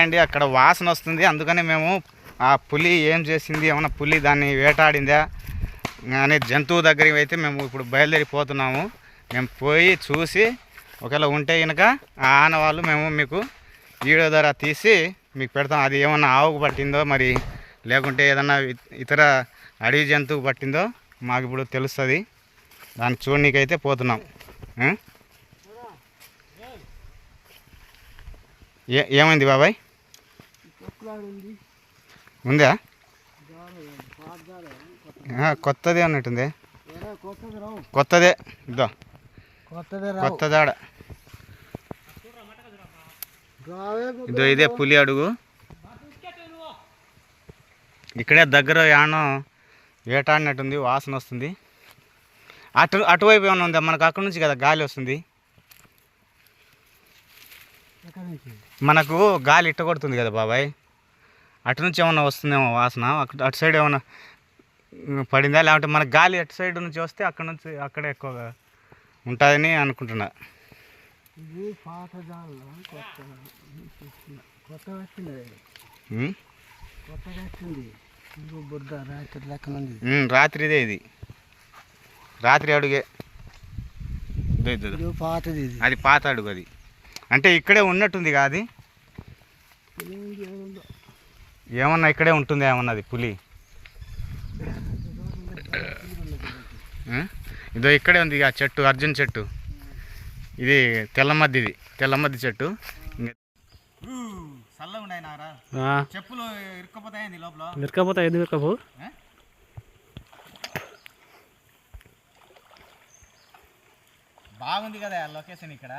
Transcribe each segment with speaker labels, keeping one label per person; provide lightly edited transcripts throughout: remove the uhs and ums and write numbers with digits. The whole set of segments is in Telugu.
Speaker 1: అండి అక్కడ వాసన వస్తుంది. అందుకని మేము ఆ పులి ఏం చేసింది, ఏమన్నా పులి దాన్ని వేటాడిందా అనే జంతువు దగ్గరికి అయితే మేము ఇప్పుడు బయలుదేరిపోతున్నాము. మేము పోయి చూసి ఒకవేళ ఉంటే కనుక ఆ ఆనవాళ్ళు మేము మీకు వీడియో ద్వారా తీసి మీకు పెడతాం. అది ఏమన్నా ఆవుకు పట్టిందో మరి లేకుంటే ఏదన్నా ఇతర అడవి జంతువు పట్టిందో మాకు ఇప్పుడు తెలుస్తుంది. దాన్ని చూడనీకైతే పోతున్నాం. ఏమైంది బాబాయ్? ఉందా? కొత్తదే అన్నట్టుంది. కొత్తదే, ఇద్దో కొత్తదాడ. ఇదో ఇదే పులి అడుగు. ఇక్కడే దగ్గర యానం వేటాడినట్టుంది, వాసన వస్తుంది. అటువైపు ఏమైనా ఉందా? మనకు అక్కడ నుంచి కదా గాలి వస్తుంది. మనకు గాలి ఇట్ట కొడుతుంది కదా బాబాయ్, అటు నుంచి ఏమన్నా వస్తుందేమో వాసన. అటు సైడ్ ఏమన్నా పడిందా, లేకుంటే మన గాలి అటు సైడ్ నుంచి వస్తే అక్కడ నుంచి అక్కడే ఎక్కువగా ఉంటుందని అనుకుంటున్నా. రాత్రిదే ఇది, రాత్రి అడుగే. అది పాత అడుగు. అది అంటే ఇక్కడే ఉన్నట్టుంది కాదు, ఏమన్నా ఇక్కడే ఉంటుంది ఏమన్నది పులి. ఇదో ఇక్కడే ఉంది ఆ చెట్టు, అర్జున్ చెట్టు. ఇది తెల్లమద్ది చెట్టు. చల్లగా ఉన్నాయి నారా, చెప్పులు ఇరుక్కపోతాయండి లోపల. ఇరుక్కపోతాయి, ఎందుకు ఇరుక్కపో? బాగుంది కదా లొకేషన్ ఇక్కడ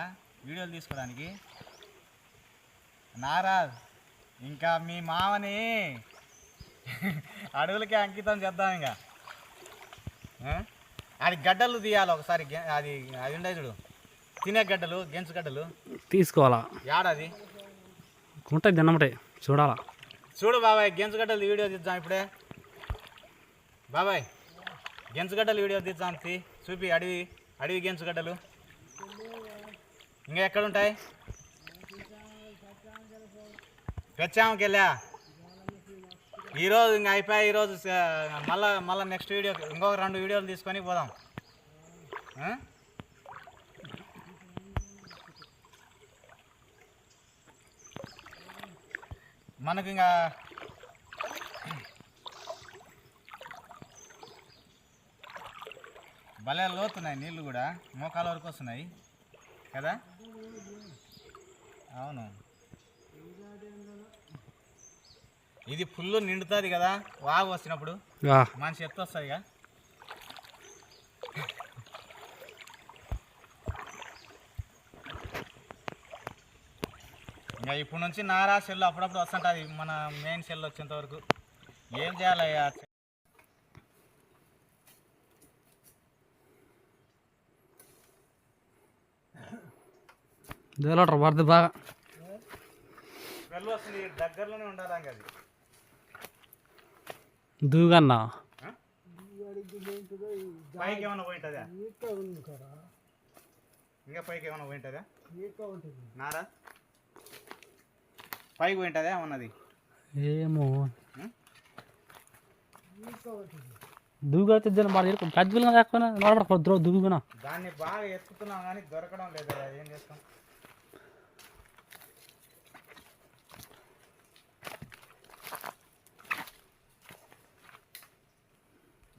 Speaker 1: వీడియోలు తీసుకోవడానికి. నారాజ్ ఇంకా మీ మామని అడవులకి అంకితం చేద్దాం. ఇంకా అది గడ్డలు తీయాలి ఒకసారి. అది అది ఉండే చూడు, తినే గడ్డలు, గెంచు గడ్డలు తీసుకోవాలా. ఏడాది ఉంటాయి తిన్నమటే చూడాలా. చూడు బాబాయ్, గెంచు గడ్డలు వీడియో తీద్దాం ఇప్పుడే. బాబాయ్ గెంచు గడ్డలు వీడియో తీద్దాం, చూపి. అడవి గెంచు గడ్డలు ఇంకా ఎక్కడుంటాయి? పెచ్చామకి వెళ్ళా ఈరోజు. ఇంకా అయిపోయి ఈరోజు మళ్ళీ నెక్స్ట్ వీడియో ఇంకొక 2 వీడియోలు తీసుకొని పోదాం. మనకు ఇంకా భలే లోతున్నాయి నీళ్ళు కూడా, మోకాల వరకు వస్తున్నాయి కదా. అవును, ఇది ఫుల్ నిండుతుంది కదా వాగు వచ్చినప్పుడు, మనిషి ఎత్తు వస్తుంది ఇక. ఇంకా ఇప్పుడు నుంచి నారా సెల్ అప్పుడప్పుడు వస్తుంటుంది, మన మెయిన్ సెల్ వచ్చేంత వరకు. ఏం చేయాలయ్యా? పడుతుంది బాగా స్మెల్ వస్తుంది, దగ్గరలోనే ఉండాలి. అది దూగన్నా పైకి ఏమైనా పోయింటుందా? ఇంకా పైకి ఏమైనా పోయింటుందా? నారా పైకి పోయింటుందా ఏమన్నది? ఏమో దూగైతే పెద్దగా లేకపోయినా దూగునా. దాన్ని బాగా ఎత్తుతున్నాం కానీ దొరకడం లేదు. ఏం చేస్తాం?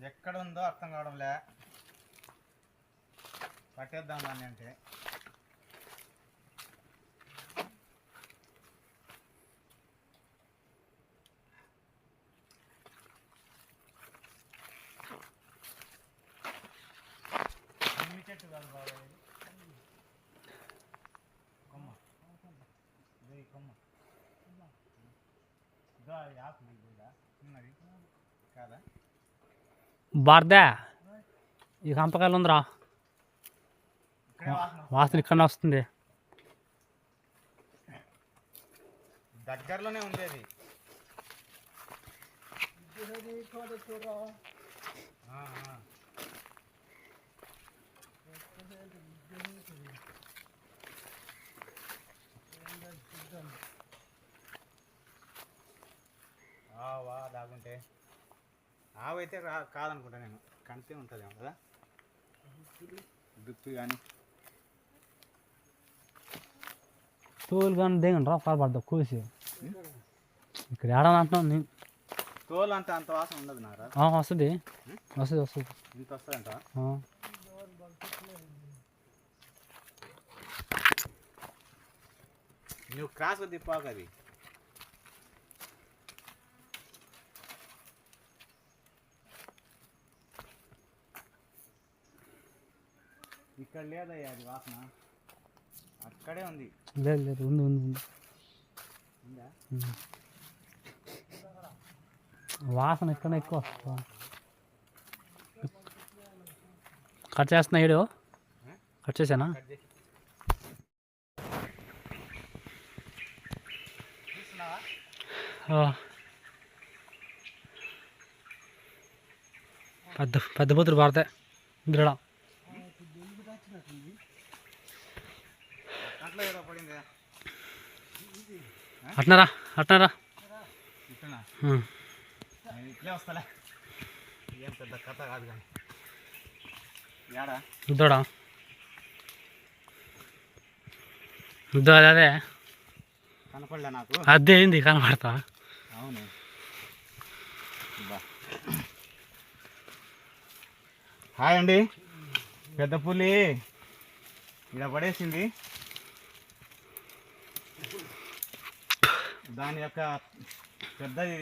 Speaker 1: ఎక్కడ ఉందో అర్థం కావడంలే. పట్టేద్దాం దాన్ని అంటే. చెట్టు కాదు బాబు, కొమ్మ. కొమ్మ ఆకున్నది కాదా? బార్దా ఈ కంపకాయలు ఉందిరా, వాసన ఇక్కడ వస్తుంది. దగ్గరలోనే ఉండేది. దాగుంటే ఆవు అయితే కాదనుకుంటా నేను, కణితే ఉంటుందేమో కదా దుప్పి కానీ
Speaker 2: తోలు కానీ దిగండి రా పడతా కోసి ఇక్కడ ఏడా అంటున్నాను నేను.
Speaker 1: తోలు అంటే అంత వాసన ఉండదు నారా?
Speaker 2: వస్తుంది వస్తుంది వస్తుంది
Speaker 1: ఇంత వస్తుందంట. నువ్వు క్రాస్ తిప్పావు అది. ఇక్కడ లేదయ్యా అది వాసన, అక్కడే ఉంది.
Speaker 2: లేదు లేదు ఉంది ఉంది ఉంది వాసన ఇక్కడ ఎక్కువ వస్తుంది. కట్ చేస్తున్నా ఏడు కట్ చేసానా? పెద్ద పెద్ద బుద్ధులు పడతాయి దృఢ. అట్నారా అట్నారా
Speaker 1: ఇట్లే వస్తలే, ఏం పెద్ద కథ కాదు కానీ.
Speaker 2: ముద్దోడా ముద్ద అదే
Speaker 1: కనపడలే నాకు,
Speaker 2: అదే ఏంది కనపడతా.
Speaker 1: అవును హాయ్ అండి. పెద్ద పులి ఇలా పడేసింది. దాని యొక్క పెద్దది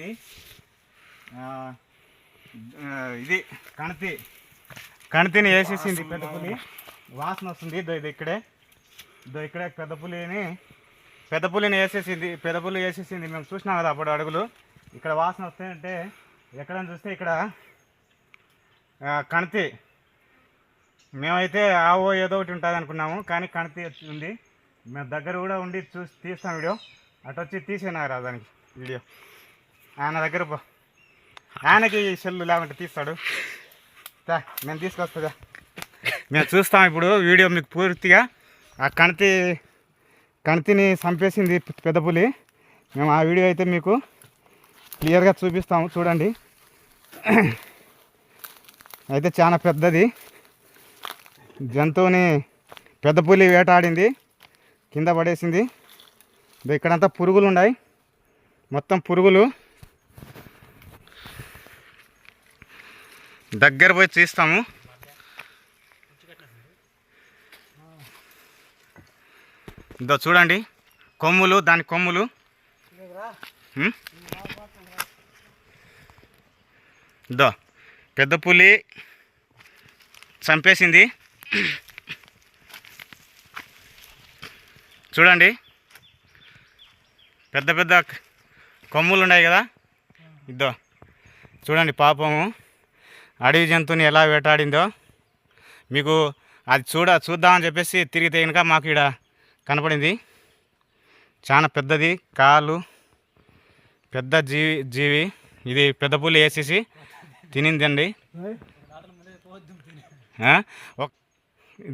Speaker 1: ఇది కణితిని వేసేసింది పెద్ద పులి. వాసన వస్తుంది. ఇది ఇక్కడే పెద్ద పులిని వేసేసింది. పెద్ద పులి వేసేసింది. మేము చూసినాం కదా అప్పుడు అడుగులు. ఇక్కడ వాసన వస్తాయంటే ఎక్కడని చూస్తే ఇక్కడ కణితి. మేమైతే ఆవో ఏదో ఒకటి ఉంటుంది అనుకున్నాము, కానీ కణితి ఉంది. మేము దగ్గర కూడా ఉండి చూసి తీస్తాం వీడియో. అటు వచ్చి తీసేనారా దానికి వీడియో. ఆయన దగ్గర ఆయనకి సెల్లు లేకుంటే తీస్తాడు. నేను తీసుకొస్తుందా, మేము చూస్తాం ఇప్పుడు వీడియో మీకు పూర్తిగా. ఆ కణితిని చంపేసింది పెద్ద పులి. మేము ఆ వీడియో అయితే మీకు క్లియర్గా చూపిస్తాము, చూడండి. అయితే చాలా పెద్దది జంతువుని పెద్ద పులి వేటాడింది, కింద పడేసింది. ఇక్కడంతా పురుగులు ఉన్నాయి, మొత్తం పురుగులు. దగ్గర పోయి తీస్తాము. ఇదో చూడండి కొమ్ములు, దాని కొమ్ములు. ఇదో పెద్ద పులి చంపేసింది. చూడండి పెద్ద పెద్ద కొమ్ములు ఉన్నాయి కదా. ఇద్దో చూడండి పాపము అడవి జంతువుని ఎలా వేటాడిందో. మీకు అది చూద్దామని చెప్పేసి తిరిగి తెగినక మాకు ఇక్కడ కనపడింది. చాలా పెద్దది, కాలు పెద్ద జీవి. ఇది పెద్ద పులి వేసేసి తినిందండి.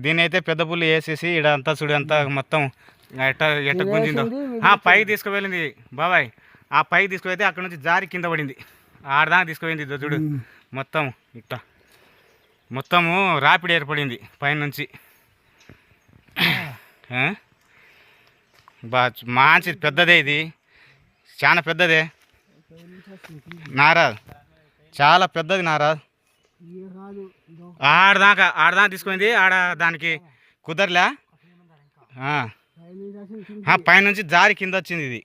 Speaker 1: దీని అయితే పెద్ద పులి వేసేసి ఇక్కడ అంతా చూడు, అంతా మొత్తం ఎట్ట గుంజిందో. పైకి తీసుకువెళ్ళింది బాబాయ్. ఆ పైకి తీసుకువెళ్తే అక్కడ నుంచి జారి కింద పడింది. ఆడదాకా తీసుకుపోయింది చూడు. మొత్తం ఇట్లా మొత్తము రాపిడి ఏర్పడింది పైనుంచి. మంచి పెద్దదే, ఇది చాలా పెద్దదే నారాజ్, చాలా పెద్దది నారాజ్. ఆడదాకా తీసుకుపోయింది. దానికి కుదరలే, పైనుంచి జారి కింద వచ్చింది ఇది.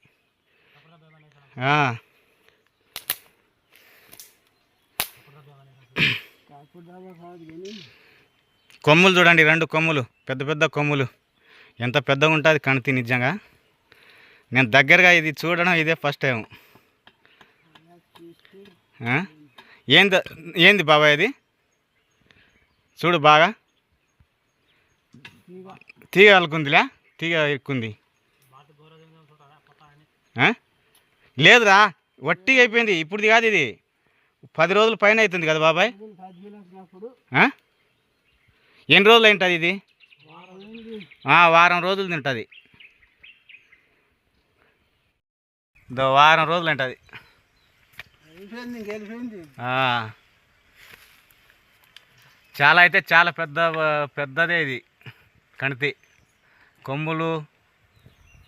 Speaker 1: కొమ్ములు చూడండి, 2 కొమ్ములు, పెద్ద పెద్ద కొమ్ములు. ఎంత పెద్దగా ఉంటుంది కణితి నిజంగా. నేను దగ్గరగా ఇది చూడడం ఇదే ఫస్ట్ టైం. ఏంది బాబాయ్ అది చూడు, బాగా తీగ అలుకుందిలే, తీగ ఎక్కుంది. లేదురా వట్టిగా అయిపోయింది. ఇప్పుడుది కాదు, ఇది 10 రోజుల పైన అవుతుంది కదా బాబాయ్. ఎన్ని రోజులు అయింటుంది ఇది? వారం రోజులు తింటుంది. వారం రోజులు ఉంటుంది. ఆ. చాలా అయితే చాలా పెద్దదే ఇది కణితి. కొమ్ములు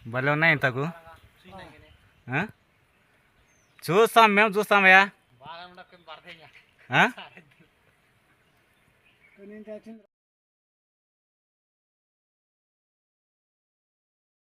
Speaker 1: భలే ఉన్నాయి ఇంతకు. ఆ? చూస్తాం, మేము చూస్తామయ్యా.